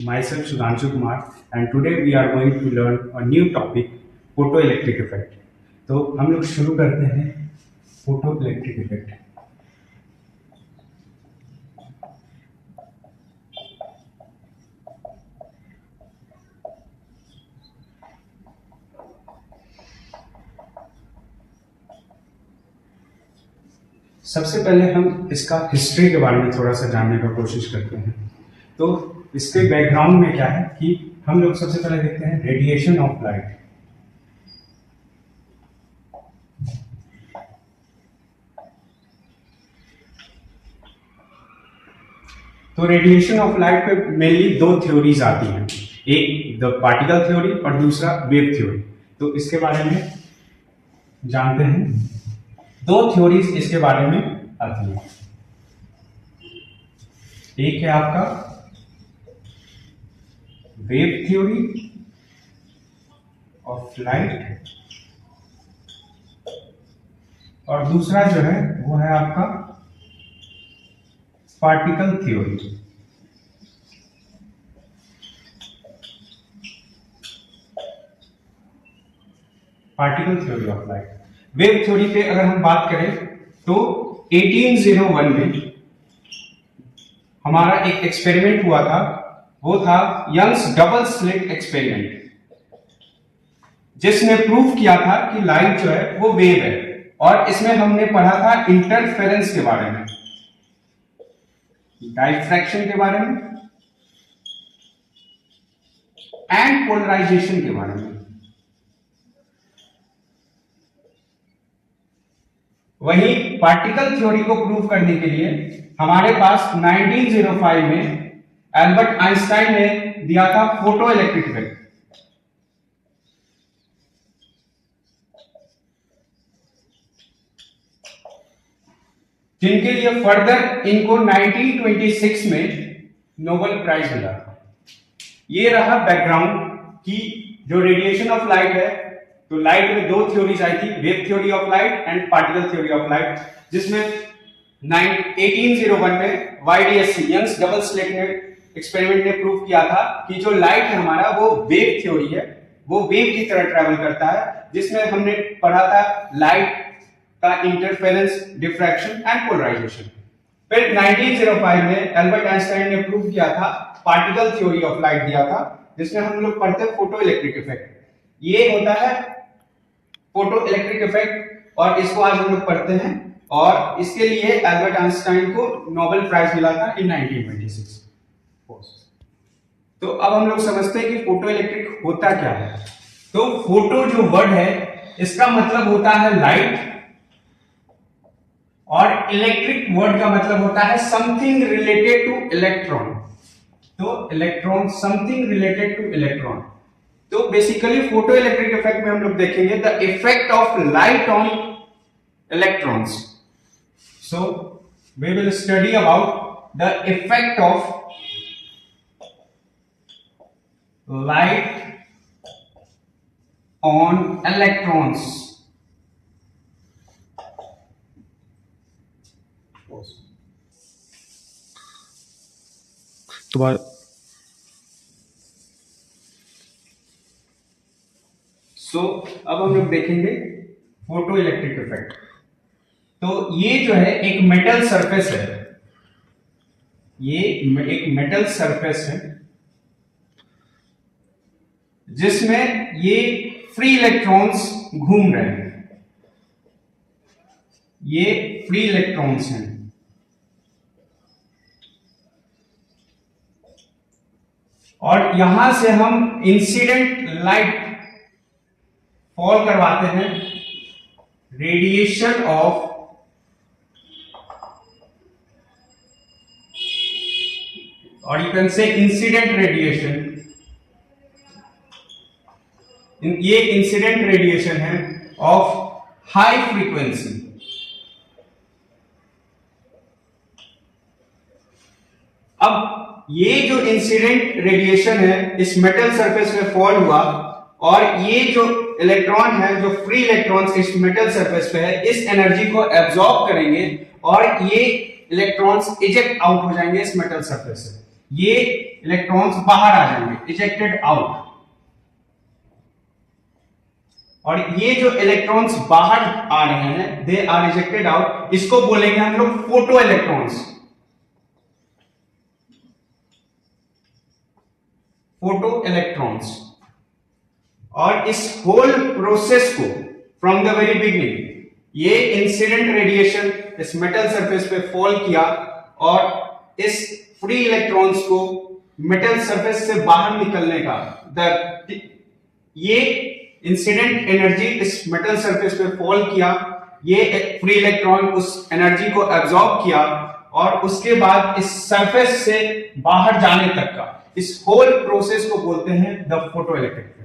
Myself Sudhanshu Kumar, and today we are going to learn a new topic, photoelectric effect. तो हम लोग शुरू करते हैं फोटो इलेक्ट्रिक इफेक्ट। सबसे पहले हम इसका हिस्ट्री के बारे में थोड़ा सा जानने का कोशिश करते हैं। तो इसके बैकग्राउंड में क्या है कि हम लोग सबसे पहले देखते हैं रेडिएशन ऑफ लाइट। तो रेडिएशन ऑफ लाइट पे मेनली दो थ्योरीज आती हैं, एक द पार्टिकल थ्योरी और दूसरा वेव थ्योरी। तो इसके बारे में जानते हैं। दो थ्योरीज इसके बारे में आती हैं। एक है आपका वेव थ्योरी ऑफ लाइट और दूसरा जो है वो है आपका particle theory. Particle theory of light. Wave theory पे अगर हम बात करें तो 1801 में हमारा एक एक्सपेरिमेंट हुआ था, वो था यंग्स डबल स्लिट एक्सपेरिमेंट, जिसने प्रूव किया था कि लाइट जो है वो वेव है। और इसमें हमने पढ़ा था इंटरफेरेंस के बारे में, डाइफ्रैक्शन के बारे में एंड पोलराइजेशन के बारे में। वही पार्टिकल थ्योरी को प्रूव करने के लिए हमारे पास 1905 में एल्बर्ट आइंस्टाइन ने दिया था फोटो इलेक्ट्रिक इफेक्ट। जिनके लिए फर्दर इनको 1926 में नोबेल प्राइज मिला था। ये रहा बैकग्राउंड कि जो रेडिएशन ऑफ लाइट है, तो लाइट में दो थ्योरीज आई थी, wave theory of light and particle theory of light, जिसमें 1801 में YDSC यंग्स डबल स्लिट ने एक्सपेरिमेंट ने प्रूव किया था कि जो लाइट है हमारा वो वेव थ्योरी है, वो वेव की तरह ट्रैवल करता है, जिसमें हमने पढ़ा था लाइट का इंटरफेरेंस, डिफ्रैक्शन एंड पोलराइजेशन। फिर 1905 में एल्बर्ट आइंस्टाइन ने प्रूव किया था, पार्टिकल थ्योरी ऑफ लाइट दिया था, जिसमें हम लोग पढ़ते हैं फोटो इलेक्ट्रिक इफेक्ट। ये होता है फोटो इलेक्ट्रिक इफेक्ट और इसको आज हम लोग पढ़ते हैं। और इसके लिए एल्बर्ट आइंस्टाइन को नोबेल प्राइज मिला था इन 1926। तो अब हम लोग समझते हैं कि फोटो इलेक्ट्रिक होता क्या है। तो फोटो जो वर्ड है इसका मतलब होता है लाइट, और इलेक्ट्रिक वर्ड का मतलब होता है समथिंग रिलेटेड टू इलेक्ट्रॉन। तो electron, something related to electron. तो बेसिकली फोटो इलेक्ट्रिक इफेक्ट में हम लोग देखेंगे the effect of light on electrons. So we will study about the effect of light on electrons. So अब हम लोग देखेंगे फोटो इलेक्ट्रिक इफेक्ट। तो ये जो है एक मेटल सरफेस है, ये एक मेटल सरफेस है जिसमें ये फ्री इलेक्ट्रॉन्स घूम रहे हैं। ये फ्री इलेक्ट्रॉन्स हैं। और यहां से हम इंसिडेंट लाइट फॉल करवाते हैं, रेडिएशन ऑफ और you can say incident radiation. ये इंसिडेंट रेडिएशन है ऑफ हाई फ्रीक्वेंसी। अब ये जो इंसिडेंट रेडिएशन है इस मेटल सरफेस में फॉल हुआ, और ये जो इलेक्ट्रॉन है, जो फ्री इलेक्ट्रॉन्स इस मेटल सरफेस पे है, इस एनर्जी को एब्जॉर्ब करेंगे और ये इलेक्ट्रॉन्स इजेक्ट आउट हो जाएंगे इस मेटल सरफेस से। ये इलेक्ट्रॉन्स बाहर आ जाएंगे, इजेक्टेड आउट। और ये जो इलेक्ट्रॉन्स बाहर आ रहे हैं, दे आर इजेक्टेड आउट, इसको बोलेंगे हम लोग फोटो इलेक्ट्रॉन्स। Photo electrons. और इस होल प्रोसेस को फ्रॉम द वेरी बिगिनिंग, ये इंसिडेंट रेडिएशन इस मेटल सरफेस पे फॉल किया और इस फ्री इलेक्ट्रॉन्स को मेटल सरफेस से बाहर निकलने का ये इंसिडेंट एनर्जी इस मेटल सरफेस पे फॉल किया, ये फ्री इलेक्ट्रॉन उस एनर्जी को एब्जॉर्ब किया और उसके बाद इस सरफेस से बाहर जाने तक का इस होल प्रोसेस को बोलते हैं द फोटो इलेक्ट्रिक फील्ड।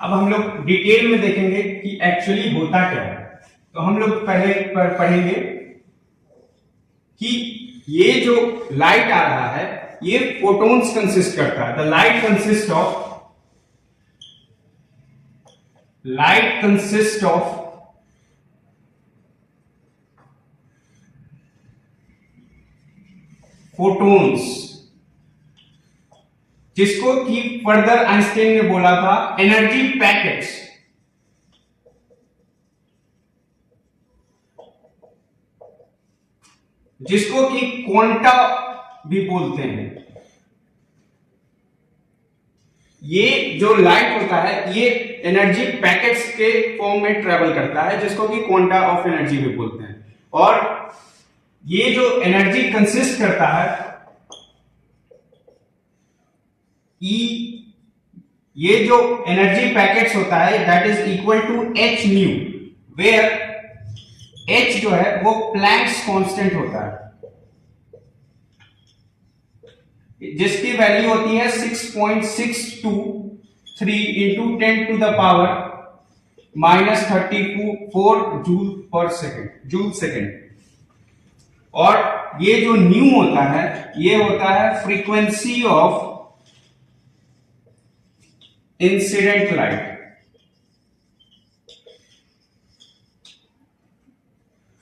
अब हम लोग डिटेल में देखेंगे कि एक्चुअली होता क्या है। तो हम लोग पहले पढ़ेंगे कि ये जो लाइट आ रहा है ये फोटोन्स कंसिस्ट करता है। The light consist of photons, जिसको कि फर्दर आइंस्टाइन ने बोला था एनर्जी पैकेट्स। जिसको कि क्वांटा भी बोलते हैं। ये जो लाइट होता है ये एनर्जी पैकेट्स के फॉर्म में ट्रेवल करता है, जिसको कि क्वांटा ऑफ एनर्जी भी बोलते हैं। और ये जो एनर्जी कंसिस्ट करता है ये जो एनर्जी पैकेट्स होता है that is equal to H nu, where H जो है वो प्लैंक्स कांस्टेंट होता है, जिसकी वैल्यू होती है 6.623 into 10 to the power -34 joule second. और ये जो न्यू होता है ये होता है frequency of incident light.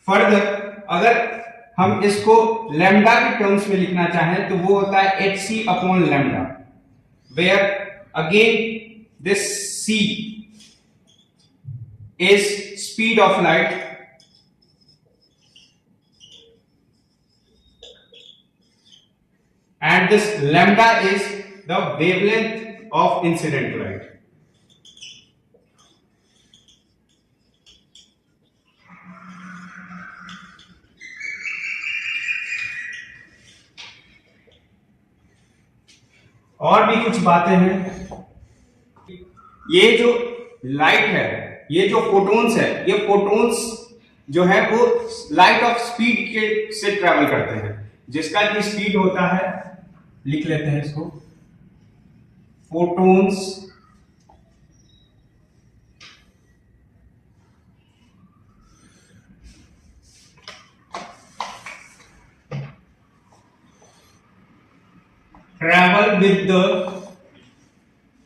Further अगर हम इसको लैम्डा के टर्म्स में लिखना चाहें तो वो होता है hc/लैम्डा, where again this c is speed of light and this lambda is the wavelength of incident light. और भी कुछ बातें हैं। ये जो लाइट है, ये जो फोटोन्स है, ये फोटोन्स जो है वो लाइट ऑफ स्पीड के से ट्रेवल करते हैं, जिसका की स्पीड होता है, लिख लेते हैं इसको, photons travel with the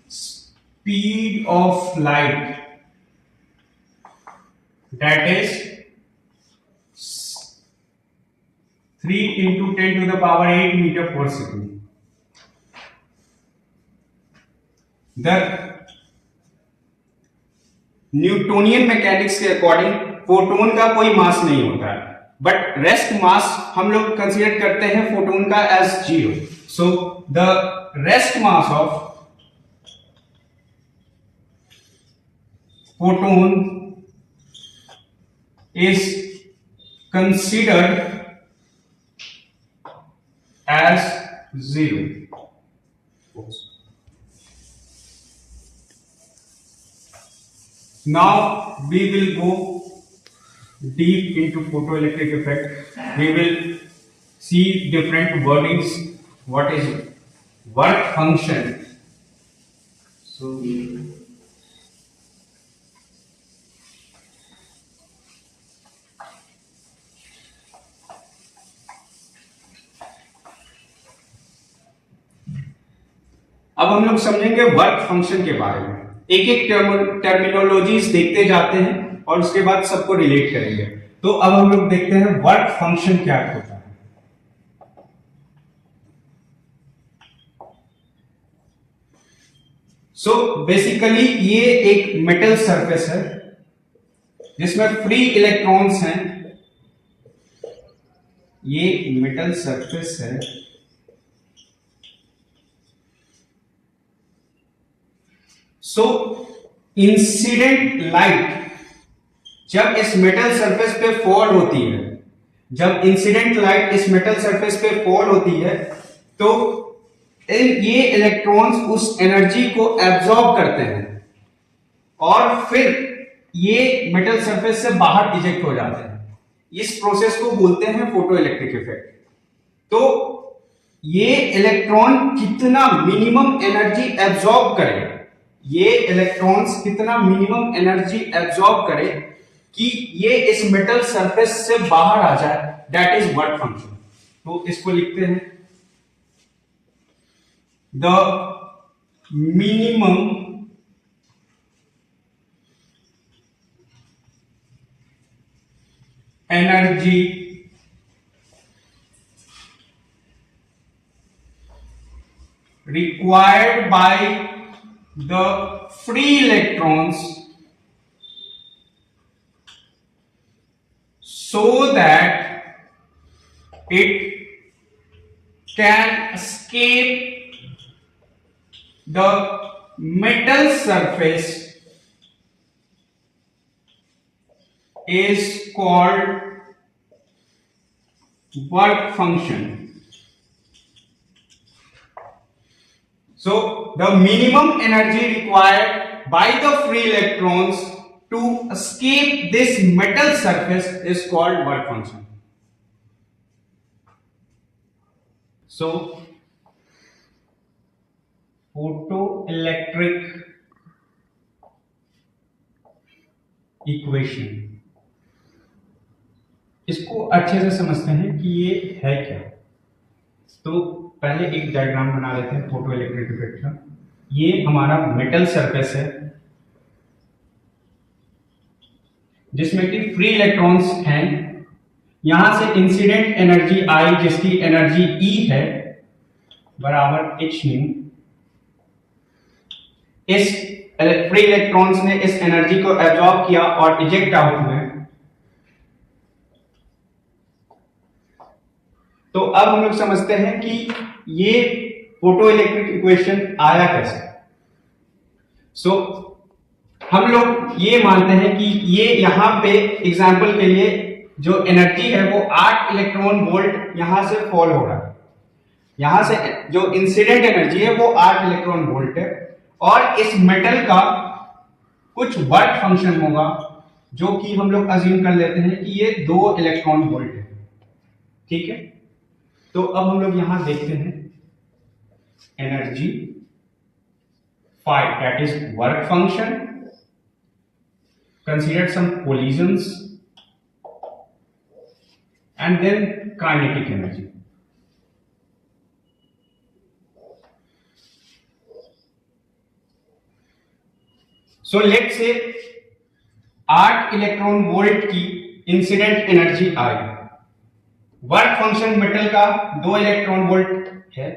speed of light, that is 3 into 10 to the power 8 meter per second. The Newtonian mechanics के अकॉर्डिंग फोटोन का कोई मास नहीं होता है, बट रेस्ट मास हम लोग कंसीडर करते हैं फोटोन का as 0. So the rest mass of photon is considered as 0. Now we will go deep into photoelectric effect. We will see different wordings. What is work function? So अब अब हम लोग समझेंगे वर्क फंक्शन के बारे में, एक एक टर्मिनोलॉजीज देखते जाते हैं और उसके बाद सबको रिलेट करेंगे। तो अब हम लोग देखते हैं वर्क फंक्शन क्या होता है। सो बेसिकली ये एक मेटल सरफेस है जिसमें फ्री इलेक्ट्रॉन्स हैं। ये मेटल सरफेस है, सो इंसिडेंट लाइट जब इस मेटल सरफेस पे फॉल होती है, जब इंसिडेंट लाइट इस मेटल सरफेस पे फॉल होती है तो ये इलेक्ट्रॉन्स उस एनर्जी को एब्जॉर्ब करते हैं और फिर ये मेटल सरफेस से बाहर इजेक्ट हो जाते हैं। इस प्रोसेस को बोलते हैं फोटो इलेक्ट्रिक इफेक्ट। तो ये इलेक्ट्रॉन कितना मिनिमम एनर्जी एब्जॉर्ब करे, ये इलेक्ट्रॉन्स कितना मिनिमम एनर्जी एब्जॉर्ब करे कि ये इस मेटल सरफेस से बाहर आ जाए, दैट इज वर्क फंक्शन। तो इसको लिखते हैं the minimum energy required by the free electrons so that it can escape the metal surface is called work function. So the minimum energy required by the free electrons to escape this metal surface is called work function. So photoelectric equation, इसको अच्छे से समझते हैं कि ये है क्या। तो पहले एक डायग्राम बना लेते हैं फोटो इलेक्ट्रिक इफेक्ट का। ये हमारा मेटल सरफेस है जिसमें कि फ्री इलेक्ट्रॉन्स हैं। यहां से इंसिडेंट एनर्जी आई जिसकी एनर्जी ई है बराबर एच न्यू। इस फ्री इलेक्ट्रॉन्स ने इस एनर्जी को एब्जॉर्ब किया और इजेक्ट आउट हुए। तो अब हम लोग समझते हैं कि ये फोटो इलेक्ट्रिक इक्वेशन आया कैसे। सो हम लोग ये मानते हैं कि ये यहां पे एग्जांपल के लिए जो एनर्जी है वो 8 इलेक्ट्रॉन वोल्ट यहां से फॉल हो रहा है। यहां से जो इंसिडेंट एनर्जी है वो 8 इलेक्ट्रॉन वोल्ट है और इस मेटल का कुछ वर्क फंक्शन होगा जो कि हम लोग अज्यूम कर लेते हैं कि ये 2 इलेक्ट्रॉन वोल्ट है। ठीक है, तो अब हम लोग यहां देखते हैं energy five, that is work function, consider some collisions and then kinetic energy. So let's say 8 electron volt की इंसिडेंट एनर्जी आई। वर्क फंक्शन मेटल का 2 इलेक्ट्रॉन वोल्ट है।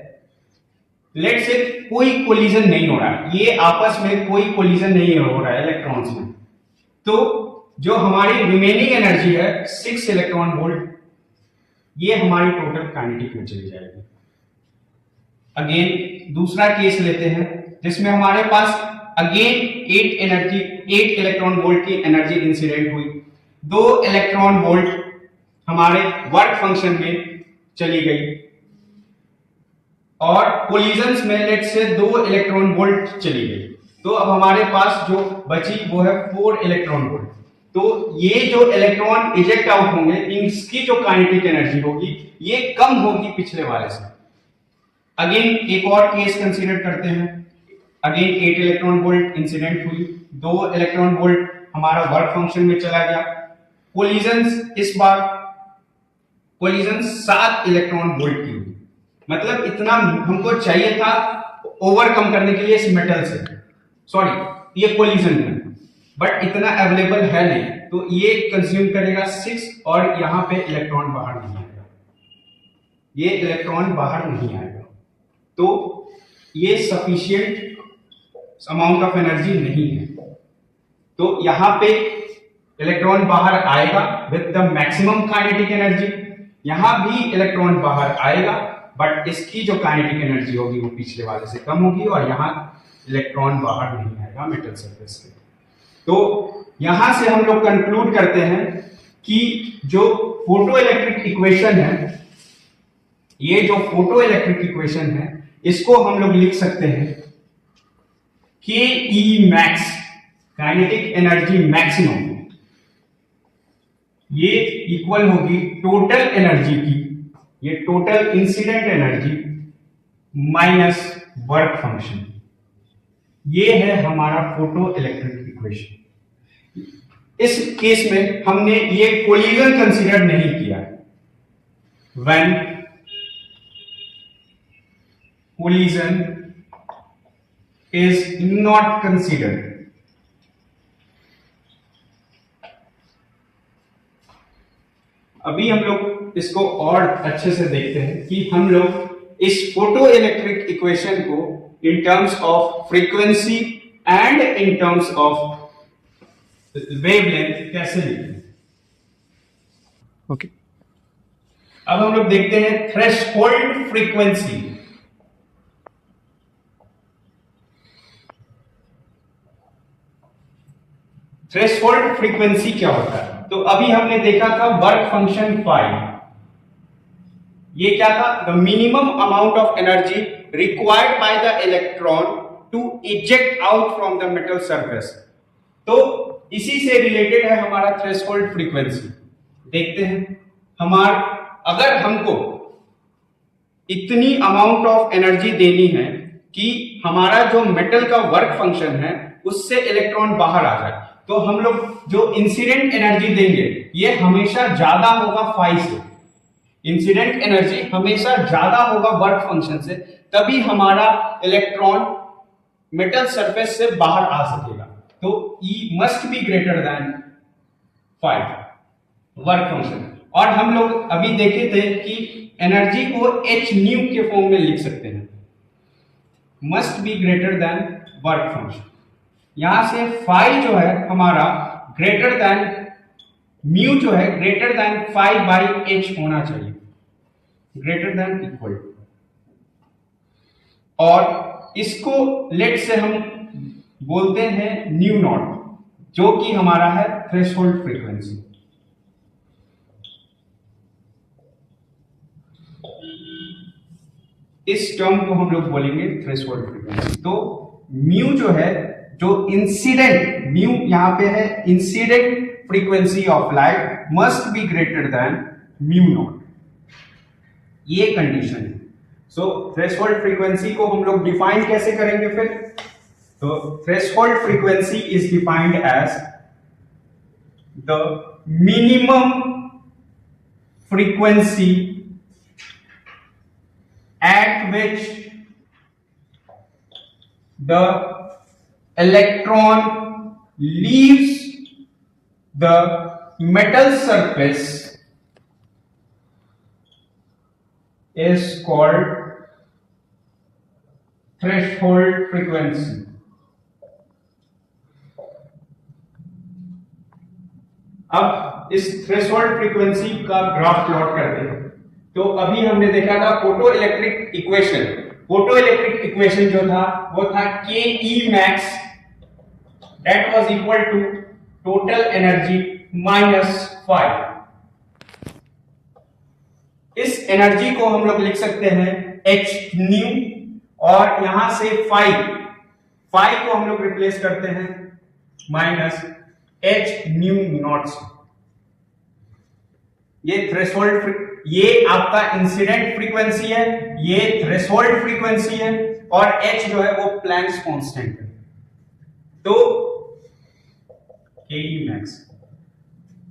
लेट्स से कोई कोलिजन नहीं हो रहा है, ये आपस में कोई कोलिजन नहीं हो रहा है इलेक्ट्रॉन्स में। तो जो हमारी रिमेनिंग एनर्जी है 6 इलेक्ट्रॉन वोल्ट, ये हमारी टोटल काइनेटिक में चली जाएगी। अगेन दूसरा केस लेते हैं जिसमें हमारे पास अगेन 8 इलेक्ट्रॉन वोल्ट की एनर्जी इंसिडेंट हुई। 2 इलेक्ट्रॉन वोल्ट हमारे वर्क फंक्शन में चली गई और कोलिजन्स में लेट से 2 इलेक्ट्रॉन वोल्ट चली गई। तो अब हमारे पास जो बची वो है 4 इलेक्ट्रॉन वोल्ट। तो ये जो इलेक्ट्रॉन इजेक्ट आउट होंगे इनकी जो काइनेटिक एनर्जी होगी ये कम होगी पिछले वाले से। अगेन एक और केस कंसीडर करते हैं। अगेन 8 इलेक्ट्रॉन वोल्ट इंसिडेंट हुई, 2 इलेक्ट्रॉन वोल्ट हमारा वर्क फंक्शन में चला गया। कोलिजन्स इस बार कोलिजन 7 इलेक्ट्रॉन वोल्ट की हुई। मतलब इतना हमको चाहिए था ओवरकम करने के लिए इस मेटल से, सॉरी ये कोलिजन है, बट इतना अवेलेबल है नहीं, तो ये कंज्यूम करेगा 6 और यहां पे इलेक्ट्रॉन बाहर नहीं आएगा, ये इलेक्ट्रॉन बाहर नहीं आएगा, तो ये सफिशिएंट अमाउंट ऑफ एनर्जी नहीं है। तो यहां पे इलेक्ट्रॉन बाहर आएगा with the maximum kinetic energy, यहां भी इलेक्ट्रॉन बाहर आएगा, बट इसकी जो काइनेटिक एनर्जी होगी वो पिछले वाले से कम होगी और यहां इलेक्ट्रॉन बाहर नहीं आएगा मेटल सरफेस से। तो यहां से हम लोग कंक्लूड करते हैं कि जो फोटो इलेक्ट्रिक इक्वेशन है, ये जो फोटो इलेक्ट्रिक इक्वेशन है, इसको हम लोग लिख सकते हैं के E max, kinetic energy maximum, ये इक्वल होगी टोटल एनर्जी की, ये total incident energy minus work function, ये है हमारा फोटो इलेक्ट्रिक इक्वेशन। इस केस में हमने ये कोलिजन कंसीडर नहीं किया, when collision is not considered. अभी हम लोग इसको और अच्छे से देखते हैं कि हम लोग इस फोटो इलेक्ट्रिक इक्वेशन को in terms of frequency and in terms of wavelength कैसे लिखें। ओके, अब हम लोग देखते हैं थ्रेशोल्ड फ्रीक्वेंसी। थ्रेशोल्ड फ्रीक्वेंसी क्या होता है? तो अभी हमने देखा था वर्क फंक्शन फाई, ये क्या था? The minimum amount of energy required by the electron to eject out from the metal surface. तो इसी से रिलेटेड है हमारा थ्रेशोल्ड फ्रीक्वेंसी। देखते हैं अगर हमको इतनी अमाउंट ऑफ एनर्जी देनी है कि हमारा जो मेटल का वर्क फंक्शन है उससे इलेक्ट्रॉन बाहर आ जाए, तो हम लोग जो इंसिडेंट एनर्जी देंगे ये हमेशा ज्यादा होगा फाई से, इंसिडेंट एनर्जी हमेशा ज्यादा होगा वर्क फंक्शन से, तभी हमारा इलेक्ट्रॉन मेटल सरफेस से बाहर आ सकेगा। तो E must be greater than 5 work function. और हम लोग अभी देखे थे कि एनर्जी को h न्यू के फॉर्म में लिख सकते हैं, must be greater than work function. यहां से फाई जो है हमारा ग्रेटर देन म्यू जो है ग्रेटर देन 5/h होना चाहिए, ग्रेटर देन इक्वल। और इसको लेट से हम बोलते हैं न्यू नॉट, जो कि हमारा है थ्रेशोल्ड फ्रीक्वेंसी। इस टर्म को हम लोग बोलेंगे थ्रेशोल्ड फ्रीक्वेंसी। तो म्यू जो है, जो इंसिडेंट, म्यू यहां पे है incident frequency of light must be greater than mu naught, ये कंडीशन है। सो थ्रेशोल्ड फ्रीक्वेंसी को हम लोग डिफाइन कैसे करेंगे फिर? तो threshold frequency is defined as the minimum frequency at which the electron leaves the metal surface is called threshold frequency. अब इस थ्रेशोल्ड फ्रीक्वेंसी का ग्राफ प्लॉट करते हैं। तो अभी हमने देखा था photoelectric equation, photoelectric equation जो था वो था K E max that was equal to total energy minus 5। इस एनर्जी को हम लोग लिख सकते हैं एच न्यू, और यहां से 5 को हम लोग रिप्लेस करते हैं माइनस एच न्यू नॉट से। ये थ्रेशोल्ड, ये आपका इंसिडेंट फ्रीक्वेंसी है, ये थ्रेशोल्ड फ्रीक्वेंसी है, और h जो है वो प्लैंक्स कांस्टेंट है। तो ke max,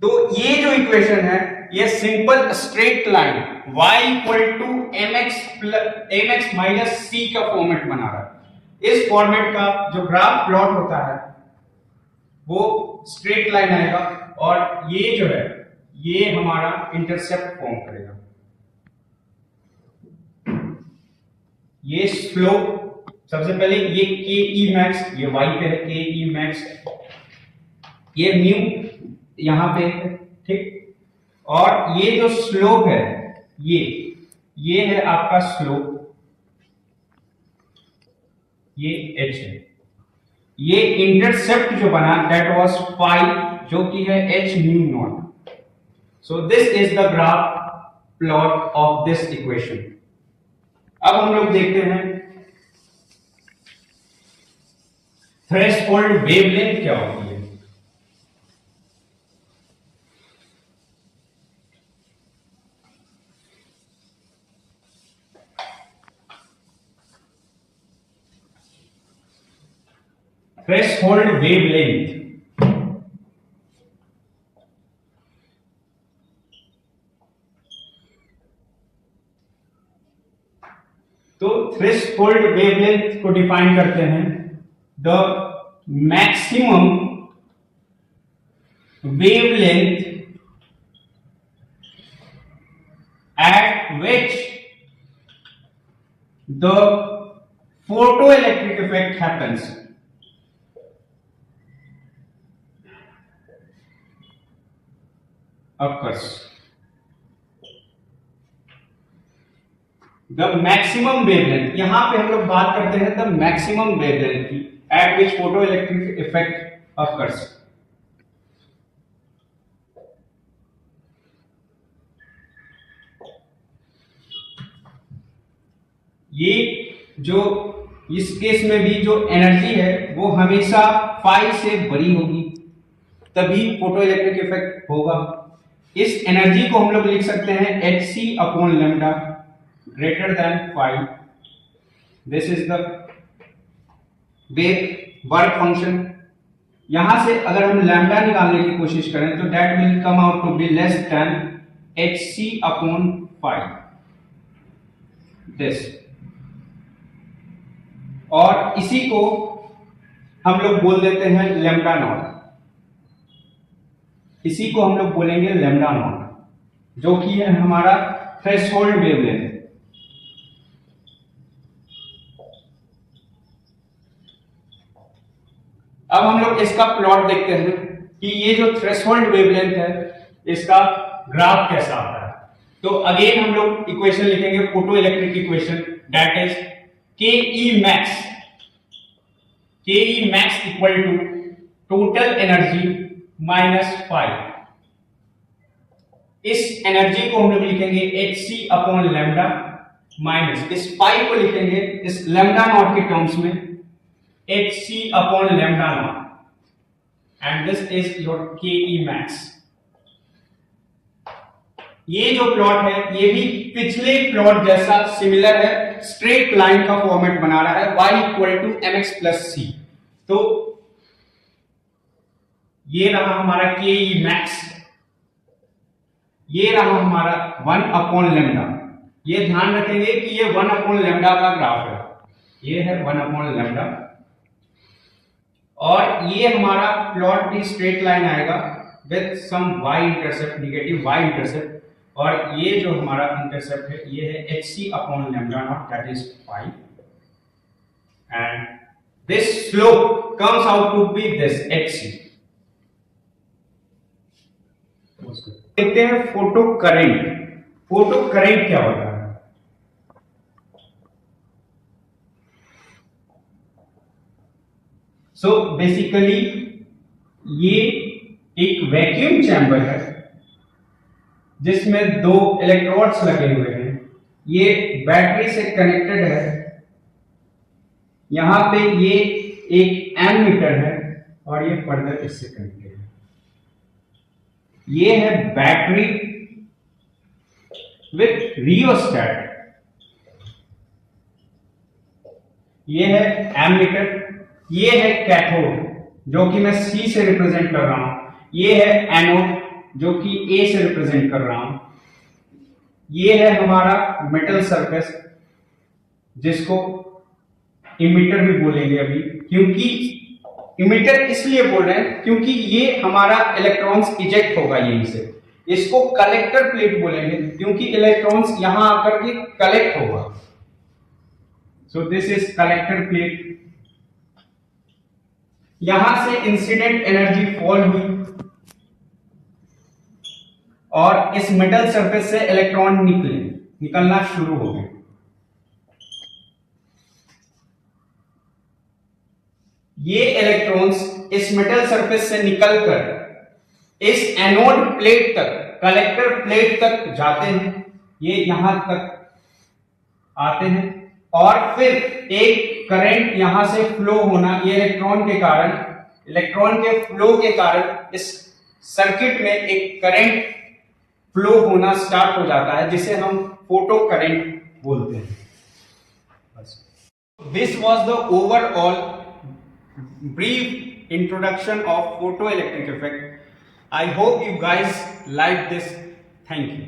तो ये जो इक्वेशन है ये simple straight line y equal to mx minus c का फॉर्मेट बना रहा है। इस फॉर्मेट का जो ग्राफ प्लॉट होता है वो स्ट्रेट लाइन आएगा और ये जो है ये हमारा इंटरसेप्ट फॉर्म करेगा। ये स्लोप सबसे पहले ये के ई मैक्स, ये वाई पे है के ई मैक्स, ये म्यू यहां पे है, ठीक। और ये जो स्लोप है ये है आपका स्लोप, ये h है। ये इंटरसेप्ट जो बना दैट वाज फाई, जो कि है h mu naught. So this is the graph plot of this equation. अब हम लोग देखते हैं थ्रेशोल्ड वेवलेंथ क्या होती है। थ्रेशोल्ड वेवलेंथ तो थ्रेशोल्ड वेवलेंथ को डिफाइन करते हैं the maximum wavelength at which the photoelectric effect happens. Occurs. The maximum wavelength, यहां पे हम लोग बात करते हैं the maximum wavelength की at which photoelectric effect occurs. ये जो इस केस में भी जो एनर्जी है वो हमेशा फाई से बड़ी होगी, तभी फोटो इलेक्ट्रिक इफेक्ट होगा। इस एनर्जी को हम लोग लिख सकते हैं h c upon lambda greater than phi. This is the wave work function. यहां से अगर हम लैम्डा निकालने की कोशिश करें तो that will come out to be less than h c upon phi this. और इसी को हम लोग बोल देते हैं लैम्डा नॉट, इसी को हम लोग बोलेंगे लैम्डा नॉट, जो कि है हमारा थ्रेशोल्ड वेवलेंथ। अब हम लोग इसका प्लॉट देखते हैं कि ये जो थ्रेशोल्ड वेवलेंथ है इसका ग्राफ कैसा आता है। तो अगेन हम लोग इक्वेशन लिखेंगे, photoelectric equation, that is K E max equal to total energy minus phi. इस एनर्जी को हम लोग लिखेंगे h c upon lambda minus इस फाई को लिखेंगे इस लेमडा नॉट के टर्म्स में h c upon lambda naught, and this is your K E max. ये जो प्लॉट है ये भी पिछले प्लॉट जैसा सिमिलर है, स्ट्रेट लाइन का फॉर्मेट बना रहा है y equal to m x plus c. तो ये रहा हमारा के ई मैक्स, ये रहा हमारा 1 अपॉन लेमडा। ये ध्यान रखेंगे कि ये 1 अपॉन लेमडा का ग्राफ है, ये है 1 अपॉन लेमडा। और ये हमारा प्लॉट भी स्ट्रेट लाइन आएगा with some y intercept, negative y intercept. और ये जो हमारा इंटरसेप्ट है ये है h c upon lambda naught, that is phi, and this slope comes out to be this h c. देखते हैं फोटो करंट। फोटो करंट क्या होता है? सो बेसिकली ये एक वैक्यूम चैम्बर है जिसमें 2 इलेक्ट्रोड्स लगे हुए हैं। ये बैटरी से कनेक्टेड है, यहां पे ये एक एमीटर है और ये फर्दर इससे कनेक्टेड है। ये है बैटरी विथ रियोस्टेट, ये है एमीटर, ये है कैथोड जो कि मैं C से रिप्रेजेंट कर रहा हूं, ये है एनोड जो कि A से रिप्रेजेंट कर रहा हूं, ये है हमारा मेटल सरफेस जिसको इमिटर भी बोलेंगे अभी, क्योंकि इमिटर इसलिए बोल रहे हैं क्योंकि ये हमारा इलेक्ट्रॉन्स इजेक्ट होगा यहीं से। इसको कलेक्टर प्लेट बोलेंगे क्योंकि इलेक्ट्रॉन्स यहां आकर के कलेक्ट होगा। So this is collector plate. यहां से इंसिडेंट एनर्जी फॉल हुई और इस मेटल सरफेस से इलेक्ट्रॉन निकलना शुरू हो गए। ये इलेक्ट्रॉन्स इस मेटल सरफेस से निकलकर इस एनोड प्लेट तक, कलेक्टर प्लेट तक जाते हैं। ये यहां तक आते हैं और फिर एक करंट यहां से फ्लो होना, ये इलेक्ट्रॉन के फ्लो के कारण इस सर्किट में एक करंट फ्लो होना स्टार्ट हो जाता है, जिसे हम फोटो करंट बोलते हैं। This was the overall brief introduction of photoelectric effect. I hope you guys like this. Thank you.